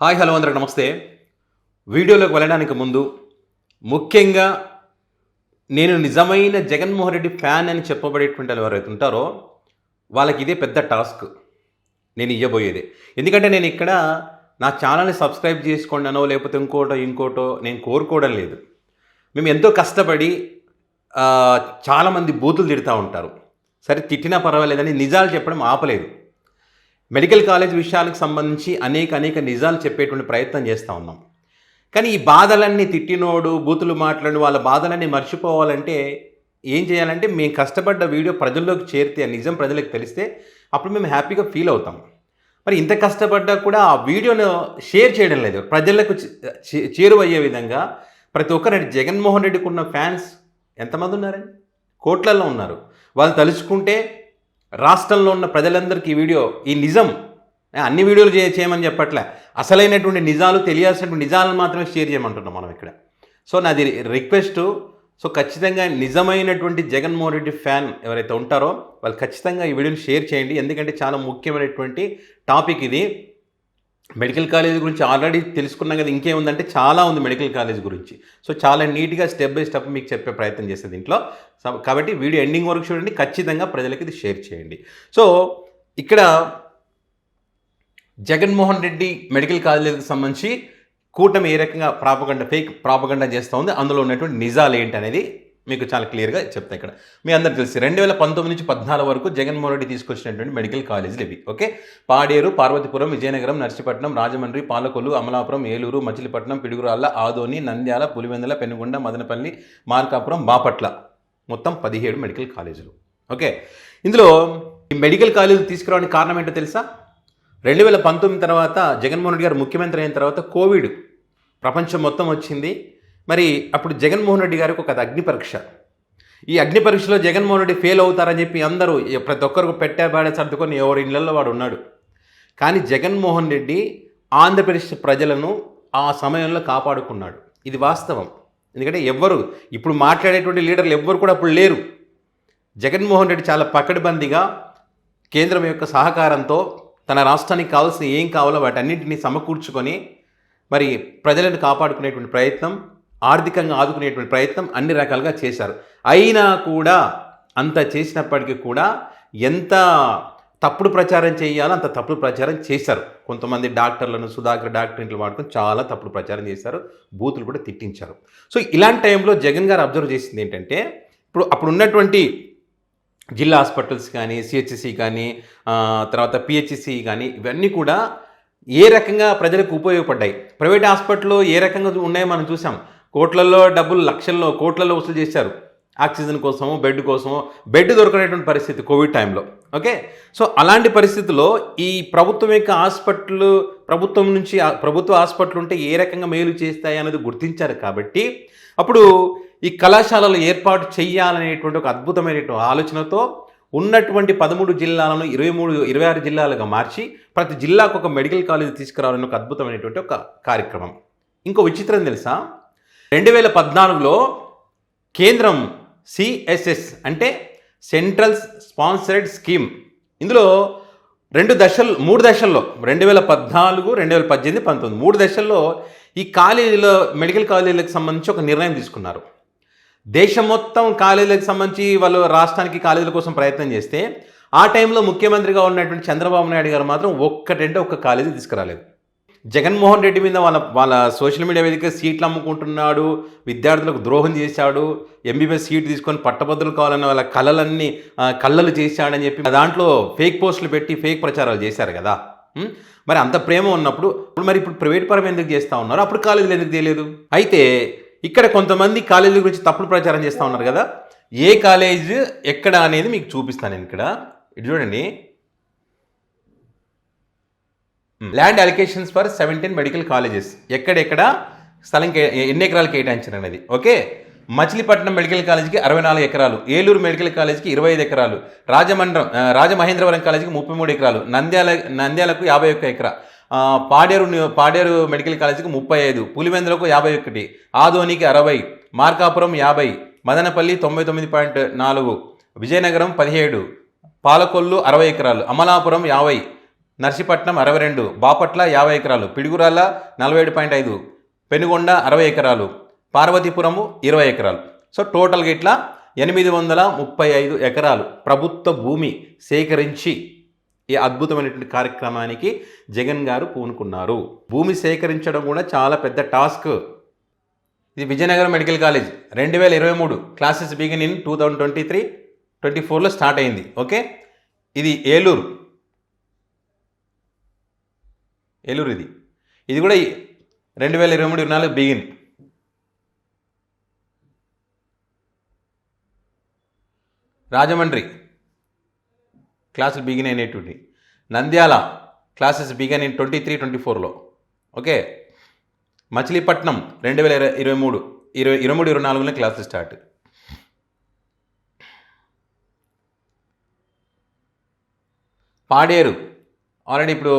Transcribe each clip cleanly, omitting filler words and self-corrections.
Hi hello అందరికి నమస్తే. వీడియోలోకి వెళ్ళడానికి ముందు ముఖ్యంగా నేను నిజమైన జగన్మోహన్ రెడ్డి ఫ్యాన్ అని చెప్పబడేటువంటి వాళ్ళు ఎవరైతే ఉంటారో వాళ్ళకి ఇదే పెద్ద టాస్క్ నేను ఇవ్వబోయేది. ఎందుకంటే నేను ఇక్కడ నా ఛానల్ని సబ్స్క్రైబ్ చేసుకోండానో లేకపోతే ఇంకోటో నేను కోరుకోవడం లేదు. మేము ఎంతో కష్టపడి చాలామంది బూతులు తిడుతూ ఉంటారు. సరే తిట్టినా పర్వాలేదని నిజాలు చెప్పడం ఆపలేదు. మెడికల్ కాలేజ్ విషయాలకు సంబంధించి అనేక నిజాలు చెప్పేటువంటి ప్రయత్నం చేస్తూ ఉన్నాం. కానీ ఈ బాధలన్నీ తిట్టినోడు బూతులు మాట్లాడి వాళ్ళ బాధలన్నీ మర్చిపోవాలంటే ఏం చేయాలంటే మేము కష్టపడ్డ వీడియో ప్రజల్లోకి చేరితే నిజం ప్రజలకు తెలిస్తే అప్పుడు మేము హ్యాపీగా ఫీల్ అవుతాం. మరి ఇంత కష్టపడ్డా కూడా ఆ వీడియోను షేర్ చేయడం లేదు. ప్రజలకు చేరువయ్యే విధంగా ప్రతి ఒక్కరు జగన్మోహన్ రెడ్డికి ఉన్న ఫ్యాన్స్ ఎంతమంది ఉన్నారండి? కోట్లల్లో ఉన్నారు. వాళ్ళు తలుచుకుంటే రాష్ట్రంలో ఉన్న ప్రజలందరికీ ఈ నిజం అన్ని వీడియోలు చేయమని చెప్పట్లే, అసలైనటువంటి నిజాలు తెలియాల్సినటువంటి నిజాలను మాత్రమే షేర్ చేయమంటున్నాం మనం ఇక్కడ. సో నాది రిక్వెస్ట్. సో ఖచ్చితంగా నిజమైనటువంటి జగన్మోహన్ రెడ్డి ఫ్యాన్ ఎవరైతే ఉంటారో వాళ్ళు ఖచ్చితంగా ఈ వీడియోని షేర్ చేయండి. ఎందుకంటే చాలా ముఖ్యమైనటువంటి టాపిక్ ఇది. మెడికల్ కాలేజ్ గురించి ఆల్రెడీ తెలుసుకున్నాం కదా, ఇంకేముందంటే చాలా ఉంది మెడికల్ కాలేజ్ గురించి. సో చాలా నీట్గా స్టెప్ బై స్టెప్ మీకు చెప్పే ప్రయత్నం చేస్తుంది దీంట్లో. కాబట్టి వీడియో ఎండింగ్ వరకు చూడండి, ఖచ్చితంగా ప్రజలకి ఇది షేర్ చేయండి. సో ఇక్కడ జగన్మోహన్ రెడ్డి మెడికల్ కాలేజీకి సంబంధించి కూటమి ఏ రకంగా ఫేక్ ప్రాపగండా చేస్తూ ఉంది, అందులో ఉన్నటువంటి నిజాలు ఏంటి అనేది మీకు చాలా క్లియర్గా చెప్తాయి. ఇక్కడ మీ అందరికి తెలిసి 2019 నుంచి 14 వరకు జగన్మోహన్ రెడ్డి తీసుకొచ్చినటువంటి మెడికల్ కాలేజీలు ఇవి. ఓకే, పాడేరు, పార్వతీపురం, విజయనగరం, నర్సీపట్నం, రాజమండ్రి, పాలకొల్లు, అమలాపురం, ఏలూరు, మచిలీపట్నం, పిడుగురాళ్ళ, ఆదోని, నంద్యాల, పులివెందుల, పెనుగొండ, మదనపల్లి, మార్కాపురం, బాపట్ల, మొత్తం 17 మెడికల్ కాలేజీలు. ఓకే, ఇందులో ఈ మెడికల్ కాలేజీలు తీసుకురావడానికి కారణం ఏంటో తెలుసా? 2019 తర్వాత జగన్మోహన్ రెడ్డి గారు ముఖ్యమంత్రి అయిన తర్వాత కోవిడ్ ప్రపంచం మొత్తం వచ్చింది. మరి అప్పుడు జగన్మోహన్ రెడ్డి గారికి ఒక అగ్ని పరీక్ష. ఈ అగ్ని పరీక్షలో జగన్మోహన్ రెడ్డి ఫెయిల్ అవుతారని చెప్పి అందరూ ప్రతి ఒక్కరికి బాడే సర్దుకొని ఎవరి ఇళ్లలో వాడు ఉన్నాడు. కానీ జగన్మోహన్ రెడ్డి ఆంధ్రప్రదేశ్ ప్రజలను ఆ సమయంలో కాపాడుకున్నాడు. ఇది వాస్తవం. ఎందుకంటే ఇప్పుడు మాట్లాడేటువంటి లీడర్లు ఎవ్వరు కూడా అప్పుడు లేరు. జగన్మోహన్ రెడ్డి చాలా పకడ్బందీగా కేంద్రం యొక్క సహకారంతో తన రాష్ట్రానికి కావాల్సిన ఏం కావాలో వాటన్నింటినీ సమకూర్చుకొని మరి ప్రజలను కాపాడుకునేటువంటి ప్రయత్నం, ఆర్థికంగా ఆదుకునేటువంటి ప్రయత్నం అన్ని రకాలుగా చేశారు. అయినా కూడా అంత చేసినప్పటికీ కూడా ఎంత తప్పుడు ప్రచారం చేయాలో అంత తప్పుడు ప్రచారం చేశారు. కొంతమంది డాక్టర్లను సుధాకర్ డాక్టర్ ఇంట్లో వాడుకొని చాలా తప్పుడు ప్రచారం చేశారు, బూతులు కూడా తిట్టించారు. సో ఇలాంటి టైంలో జగన్ గారు అబ్జర్వ్ చేసింది ఏంటంటే, అప్పుడు ఉన్నటువంటి జిల్లా హాస్పిటల్స్ కానీ, సిహెచ్సి కానీ, తర్వాత పిహెచ్సి కానీ, ఇవన్నీ కూడా ఏ రకంగా ప్రజలకు ఉపయోగపడ్డాయి. ప్రైవేట్ హాస్పిటల్లో ఏ రకంగా ఉన్నాయో మనం చూసాం. కోట్లలో డబ్బులు, లక్షల్లో కోట్లలో వసూలు చేశారు ఆక్సిజన్ కోసమో బెడ్ దొరకనేటువంటి పరిస్థితి కోవిడ్ టైంలో. ఓకే, సో అలాంటి పరిస్థితుల్లో ఈ ప్రభుత్వం యొక్క ప్రభుత్వ హాస్పిటల్ ఉంటే ఏ రకంగా మేలు చేస్తాయి అనేది గుర్తించారు. కాబట్టి అప్పుడు ఈ కళాశాలలు ఏర్పాటు చేయాలనేటువంటి ఒక అద్భుతమైనటువంటి ఆలోచనతో ఉన్నటువంటి 13 జిల్లాలను 26 జిల్లాలుగా మార్చి ప్రతి జిల్లాకు ఒక మెడికల్ కాలేజ్ తీసుకురావాలని ఒక అద్భుతమైనటువంటి ఒక కార్యక్రమం. ఇంకో విచిత్రం తెలుసా? 2014లో కేంద్రం సిఎస్ఎస్ అంటే సెంట్రల్ స్పాన్సర్డ్ స్కీమ్, ఇందులో 3 దశల్లో 2014, 2018, 2019 3 దశల్లో ఈ మెడికల్ కాలేజీలకు సంబంధించి ఒక నిర్ణయం తీసుకున్నారు. దేశం మొత్తం కాలేజీలకు సంబంధించి వాళ్ళు రాష్ట్రానికి కాలేజీల కోసం ప్రయత్నం చేస్తే ఆ టైంలో ముఖ్యమంత్రిగా ఉన్నటువంటి చంద్రబాబు నాయుడు గారు మాత్రం ఒక్క కాలేజీ తీసుకురాలేదు. జగన్మోహన్ రెడ్డి మీద వాళ్ళ సోషల్ మీడియా వేదిక సీట్లు అమ్ముకుంటున్నాడు, విద్యార్థులకు ద్రోహం చేశాడు, ఎంబీబీఎస్ సీట్ తీసుకొని పట్టభద్రులు కావాలన్న వాళ్ళ కళ్ళలు చేశాడని చెప్పి దాంట్లో ఫేక్ పోస్టులు పెట్టి ఫేక్ ప్రచారాలు చేశారు కదా. మరి అంత ప్రేమ ఉన్నప్పుడు ఇప్పుడు ప్రైవేట్ పరం ఎందుకు చేస్తూ ఉన్నారు? అప్పుడు కాలేజీలు ఎందుకు చేయలేదు? అయితే ఇక్కడ కొంతమంది కాలేజీల గురించి తప్పుడు ప్రచారం చేస్తూ ఉన్నారు కదా. ఏ కాలేజ్ ఎక్కడ అనేది మీకు చూపిస్తాను నేను ఇక్కడ. ఇది చూడండి, ల్యాండ్ అలికేషన్స్ ఫర్ 17 మెడికల్ కాలేజెస్, ఎక్కడెక్కడ స్థలం ఎన్ని ఎకరాలు కేటాయించారు అనేది. ఓకే, మచిలీపట్నం మెడికల్ కాలేజీకి 64 ఎకరాలు, ఏలూరు మెడికల్ కాలేజీకి 25 ఎకరాలు, రాజమహేంద్రవరం కాలేజీకి 33 ఎకరాలు, నంద్యాలకు 51 ఎకరా, పాడేరు మెడికల్ కాలేజీకి 35, పులివెందులకు 51, ఆదోనికి 60, మార్కాపురం 50, మదనపల్లి 99.4, విజయనగరం 17, పాలకొల్లు 60 ఎకరాలు, అమలాపురం 50, నర్సీపట్నం 62, బాపట్ల 50 ఎకరాలు, పిడుగురాళ్ళ 47.5, పెనుగొండ 60 ఎకరాలు, పార్వతీపురము 20 ఎకరాలు. సో టోటల్గా ఇట్లా 835 ఎకరాలు ప్రభుత్వ భూమి సేకరించి ఈ అద్భుతమైనటువంటి కార్యక్రమానికి జగన్ గారు పూనుకున్నారు. భూమి సేకరించడం కూడా చాలా పెద్ద టాస్క్. ఇది Vizianagaram medical college 2023 classes begin in 2023-24లో స్టార్ట్ అయింది. ఓకే, ఇది ఏలూరు ఇది కూడా 2023-24 బిగిన్. రాజమండ్రి క్లాసులు బిగిన్ అయినటువంటి, నంద్యాల క్లాసెస్ బిగిన్ ఇన్ 23-24లో. ఓకే, మచిలీపట్నం 2023-24లో క్లాసులు స్టార్ట్. పాడేరు ఆల్రెడీ ఇప్పుడు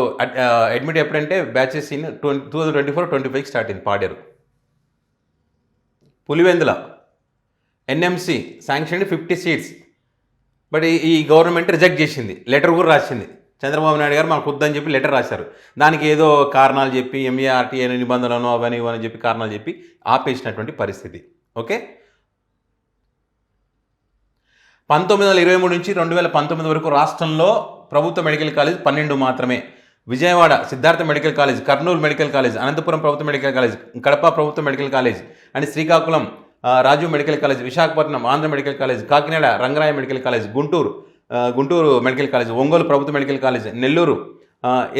అడ్మిట్ ఎప్పుడంటే బ్యాచెస్ ఇన్ 2024-25 స్టార్ట్ అయింది Paderu. Pulivendula NMC sanction 50 seats, but ఈ గవర్నమెంట్ రిజెక్ట్ చేసింది. లెటర్ కూడా రాసింది. చంద్రబాబు నాయుడు గారు మాకు వద్దని చెప్పి లెటర్ రాశారు. దానికి ఏదో కారణాలు చెప్పి ఎంఏఆర్టీఏ నిబంధనలను అవన్నీ ఇవని చెప్పి కారణాలు చెప్పి ఆపేసినటువంటి పరిస్థితి. ఓకే, 1923 నుంచి 2019 వరకు రాష్ట్రంలో ప్రభుత్వ మెడికల్ కాలేజ్ 12 మాత్రమే. Vijayawada Siddhartha medical college, Kurnool medical college, Anantapur ప్రభుత్వ మెడికల్ కాలేజ్, కడప ప్రభుత్వ medical college and Srikakulam Rajiv medical college, Visakhapatnam Andhra medical college, Kakinada Rangaraya medical college, Guntur medical college, Ongole ప్రభుత్వ మెడికల్ కాలేజ్, నెల్లూరు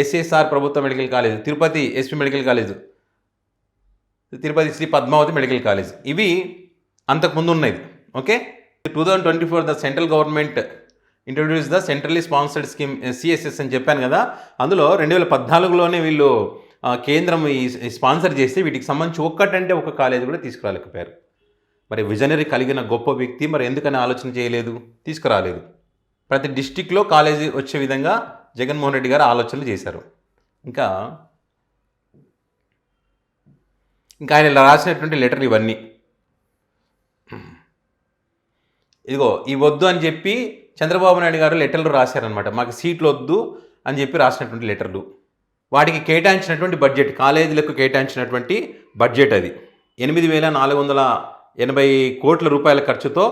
ఎస్ఎస్ఆర్ ప్రభుత్వ medical college, Tirupati SP medical college, Tirupati Sri Padmavati medical college. ఇవి అంతకుముందు ఉన్నాయి. Okay, 2024 the central government introduce the centrally sponsored scheme CSS అని చెప్పాను కదా. అందులో 2014లోనే వీళ్ళు కేంద్రం ఈ స్పాన్సర్ చేస్తే వీటికి సంబంధించి ఒక్కటంటే ఒక కాలేజ్ కూడా తీసుకురాలేకపోయారు. మరి విజనరీ కలిగిన గొప్ప వ్యక్తి మరి ఎందుకని ఆలోచన చేయలేదు, తీసుకురాలేదు. ప్రతి డిస్టిక్లో కాలేజీ వచ్చే విధంగా జగన్మోహన్ రెడ్డి గారు ఆలోచనలు చేశారు. ఇంకా ఆయన రాసినటువంటి లెటర్లు ఇవన్నీ. ఇదిగో ఈ వద్దు అని చెప్పి చంద్రబాబు నాయుడు గారు లెటర్లు రాశారనమాట. మాకు సీట్లు వద్దు అని చెప్పి రాసినటువంటి లెటర్లు. వాటికి కేటాయించినటువంటి బడ్జెట్, కాలేజీలకు కేటాయించినటువంటి బడ్జెట్ అది 8,480 కోట్ల రూపాయల ఖర్చుతో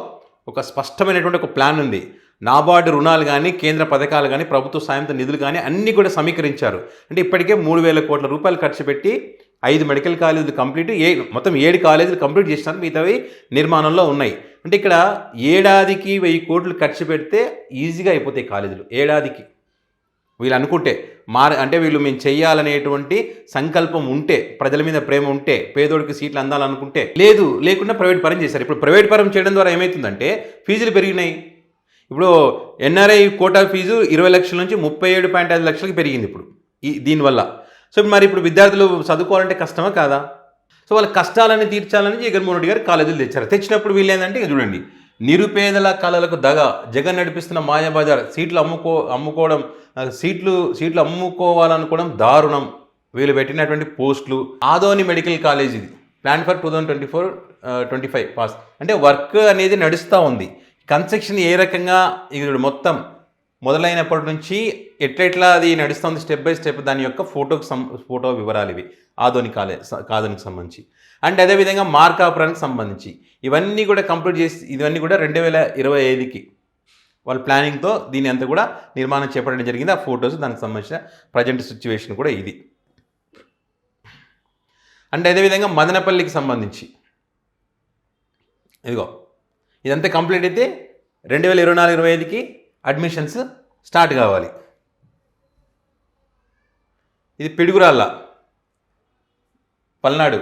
ఒక స్పష్టమైనటువంటి ఒక ప్లాన్ ఉంది. నాబార్డు రుణాలు కానీ, కేంద్ర పథకాలు కానీ, ప్రభుత్వ సాయంతో నిధులు కానీ అన్నీ కూడా సమీకరించారు. అంటే ఇప్పటికే 3,000 కోట్ల రూపాయలు ఖర్చు పెట్టి 5 మెడికల్ కాలేజీలు కంప్లీట్, మొత్తం 7 కాలేజీలు కంప్లీట్ చేసినారు, మిగతావి నిర్మాణంలో ఉన్నాయి. అంటే ఇక్కడ ఏడాదికి 1000 కోట్లు ఖర్చు పెడితే ఈజీగా అయిపోతాయి కాలేజీలు. ఏడాదికి వీళ్ళు అనుకుంటే అంటే వీళ్ళు మేము చెయ్యాలనేటువంటి సంకల్పం ఉంటే, ప్రజల మీద ప్రేమ ఉంటే, పేదోడికి సీట్లు అందాలనుకుంటే, లేకుండా ప్రైవేట్ పరం చేశారు. ఇప్పుడు ప్రైవేట్ పరం చేయడం ద్వారా ఏమవుతుందంటే ఫీజులు పెరిగినాయి. ఇప్పుడు ఎన్ఆర్ఐ కోటా ఫీజు 20 లక్షల నుంచి 37.5 లక్షలకి పెరిగింది ఇప్పుడు దీనివల్ల. సో మరి ఇప్పుడు విద్యార్థులు చదువుకోవాలంటే కష్టమా కాదా? సో వాళ్ళ కష్టాలని తీర్చాలని జగన్మోహన్ రెడ్డి గారు కాలేజీలు తెచ్చినప్పుడు వీళ్ళు ఏంటంటే చూడండి, నిరుపేదల కళలకు దగ, జగన్ నడిపిస్తున్న మాయాబజార్, సీట్లు అమ్ముకోవాలనుకోవడం దారుణం. వీళ్ళు పెట్టినటువంటి పోస్టులు. ఆదోని మెడికల్ కాలేజ్ ఇది ప్లాన్ ఫర్ 2024-25 పాస్. అంటే వర్క్ అనేది నడుస్తూ ఉంది. కన్స్ట్రక్షన్ ఏ రకంగా ఇది మొత్తం మొదలైనప్పటి నుంచి ఎట్లా అది నడుస్తుంది స్టెప్ బై స్టెప్, దాని యొక్క ఫోటో వివరాలు ఇవి ఆదోనికి సంబంధించి. అండ్ అదేవిధంగా మార్కాపురానికి సంబంధించి ఇవన్నీ కూడా కంప్లీట్ చేసి, ఇవన్నీ కూడా 2025కి వాళ్ళ ప్లానింగ్తో దీని అంతా కూడా నిర్మాణం చేపట్టడం జరిగింది. ఆ ఫొటోస్, దానికి సంబంధించిన ప్రజెంట్ సిచ్యువేషన్ కూడా ఇది. అండ్ అదేవిధంగా మదనపల్లికి సంబంధించి ఇదిగో ఇదంతా కంప్లీట్ అయితే 2024-25కి అడ్మిషన్స్ స్టార్ట్ కావాలి. ఇది Piduguralla Palnadu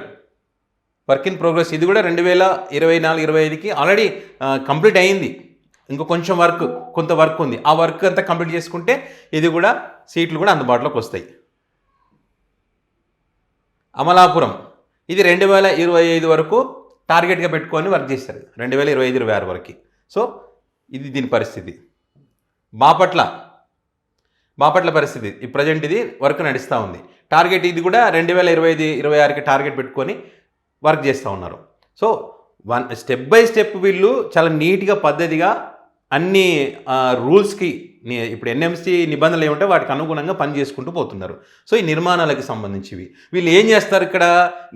work in progress. ఇది కూడా 2024-25కి ఆల్రెడీ కంప్లీట్ అయింది. ఇంకో కొంత వర్క్ ఉంది. ఆ వర్క్ అంతా కంప్లీట్ చేసుకుంటే ఇది కూడా సీట్లు కూడా అందుబాటులోకి వస్తాయి. అమలాపురం ఇది 2025 వరకు టార్గెట్గా పెట్టుకొని వర్క్ చేస్తారు, 2025-26 వరకు. సో ఇది దీని పరిస్థితి. బాపట్ల పరిస్థితి ఈ ప్రజెంట్ ఇది వర్క్ నడుస్తూ ఉంది. టార్గెట్ ఇది కూడా 2025-26కి టార్గెట్ పెట్టుకొని వర్క్ చేస్తూ ఉన్నారు. సో స్టెప్ బై స్టెప్ వీళ్ళు చాలా నీట్గా పద్ధతిగా అన్ని రూల్స్కి ఇప్పుడు ఎన్ఎంసీ నిబంధనలు ఏమంటే వాటికి అనుగుణంగా పని చేసుకుంటూ పోతున్నారు. సో ఈ నిర్మాణాలకు సంబంధించివి వీళ్ళు ఏం చేస్తారు,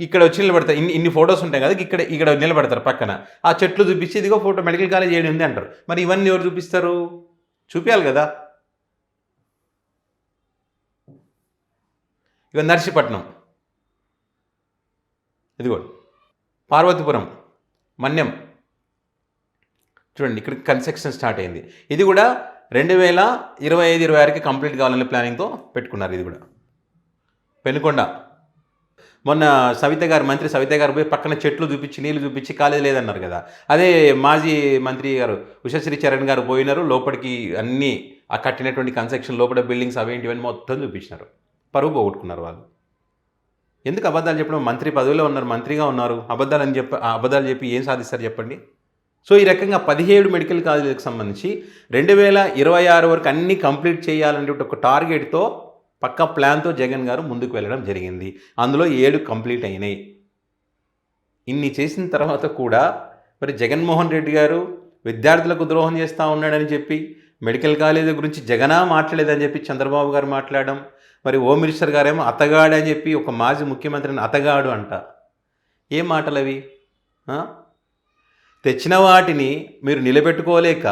ఇక్కడ వచ్చి నిలబడతారు. ఇన్ని ఫొటోస్ ఉంటాయి కదా, ఇక్కడ నిలబడతారు పక్కన, ఆ చెట్లు చూపించి ఇదిగో ఫోటో మెడికల్ కాలేజ్ ఏడు ఉంది అంటారు. మరి ఇవన్నీ ఎవరు చూపిస్తారు? చూపించాలి కదా. ఇక నర్సీపట్నం, ఇదిగోండి పార్వతీపురం, మన్యం చూడండి, ఇక్కడ కన్స్ట్రక్షన్ స్టార్ట్ అయింది. ఇది కూడా 2025-26కి కంప్లీట్ కావాలనే ప్లానింగ్తో పెట్టుకున్నారు. ఇది కూడా పెనుకొండ, మొన్న మంత్రి సవిత గారు పోయి పక్కన చెట్లు చూపించి నీళ్లు చూపించి కాలేజ్ లేదన్నారు కదా, అదే మాజీ మంత్రి గారు ఉషశ్రీ చరణ్ గారు పోయినారు, లోపలికి అన్నీ ఆ కట్టినటువంటి కన్స్ట్రక్షన్ లోపల బిల్డింగ్స్ అవేంటివన్నీ మొత్తం చూపించినారు. పరువు పోగొట్టుకున్నారు వాళ్ళు. ఎందుకు అబద్ధాలు చెప్పడం? మంత్రి పదవిలో ఉన్నారు, మంత్రిగా ఉన్నారు, అబద్ధాలు చెప్పి ఏం సాధిస్తారు చెప్పండి. సో ఈ రకంగా 17 మెడికల్ కాలేజీలకు సంబంధించి 2026 వరకు అన్నీ కంప్లీట్ చేయాలనే ఒక టార్గెట్తో పక్కా ప్లాన్తో జగన్ గారు ముందుకు వెళ్ళడం జరిగింది. అందులో 7 కంప్లీట్ అయినాయి. ఇన్ని చేసిన తర్వాత కూడా మరి జగన్మోహన్ రెడ్డి గారు విద్యార్థులకు ద్రోహం చేస్తూ ఉన్నాడని చెప్పి, మెడికల్ కాలేజీ గురించి జగనా మాట్లాడలేదని చెప్పి చంద్రబాబు గారు మాట్లాడడం, మరి హోమ్ మినిస్టర్ గారేమో అతగాడు అని చెప్పి ఒక మాజీ ముఖ్యమంత్రిని అతగాడు అంట. ఏం మాటలు అవి? తెచ్చిన వాటిని మీరు నిలబెట్టుకోలేక,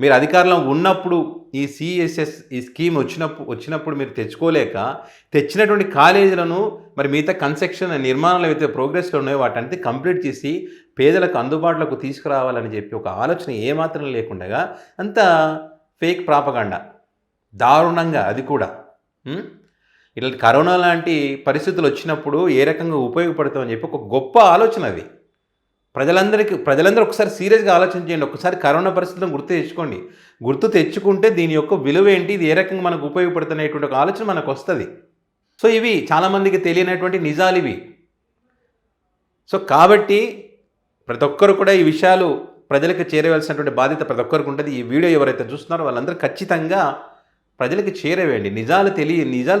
మీరు అధికారంలో ఉన్నప్పుడు ఈ సిఎస్ఎస్ ఈ స్కీమ్ వచ్చినప్పుడు మీరు తెచ్చుకోలేక, తెచ్చినటువంటి కాలేజీలను మరి మిగతా కన్స్ట్రక్షన్ నిర్మాణాలు ఏవైతే ప్రోగ్రెస్లో ఉన్నాయో వాటంతా కంప్లీట్ చేసి పేదలకు అందుబాటులోకి తీసుకురావాలని చెప్పి ఒక ఆలోచన ఏమాత్రం లేకుండా అంత ఫేక్ ప్రాపగాండా దారుణంగా, అది కూడా ఇట్లా కరోనా లాంటి పరిస్థితులు వచ్చినప్పుడు ఏ రకంగా ఉపయోగపడుతుందని చెప్పి ఒక గొప్ప ఆలోచన అది. ప్రజలందరూ ఒకసారి సీరియస్గా ఆలోచించండి. ఒకసారి కరోనా పరిస్థితులను గుర్తు తెచ్చుకుంటే దీని యొక్క విలువ ఏంటి, ఇది ఏ రకంగా మనకు ఉపయోగపడుతున్నటువంటి ఒక ఆలోచన మనకు వస్తుంది. సో ఇవి చాలామందికి తెలియనటువంటి నిజాలు ఇవి. సో కాబట్టి ప్రతి ఒక్కరు కూడా ఈ విషయాలు ప్రజలకు చేరవలసినటువంటి బాధ్యత ప్రతి ఒక్కరికి ఉంటుంది. ఈ వీడియో ఎవరైతే చూస్తున్నారో వాళ్ళందరూ ఖచ్చితంగా ప్రజలకు చేరవేయండి, నిజాలు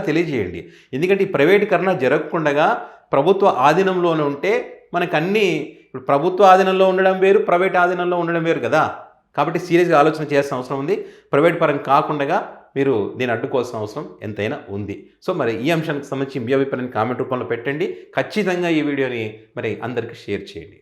తెలియజేయండి. ఎందుకంటే ఈ ప్రైవేటీకరణ జరగకుండా ప్రభుత్వ ఆధీనంలోనే ఉంటే మనకు అన్నీ, ఇప్పుడు ప్రభుత్వ ఆధీనంలో ఉండడం వేరు, ప్రైవేట్ ఆధీనంలో ఉండడం వేరు కదా. కాబట్టి సీరియస్గా ఆలోచన చేయాల్సిన అవసరం ఉంది. ప్రైవేట్ పరంగా కాకుండా మీరు దీన్ని అడ్డుకోవాల్సిన అవసరం ఎంతైనా ఉంది. సో మరి ఈ అంశానికి సంబంధించి మీ అభిప్రాయాన్ని కామెంట్ రూపంలో పెట్టండి. ఖచ్చితంగా ఈ వీడియోని మరి అందరికీ షేర్ చేయండి.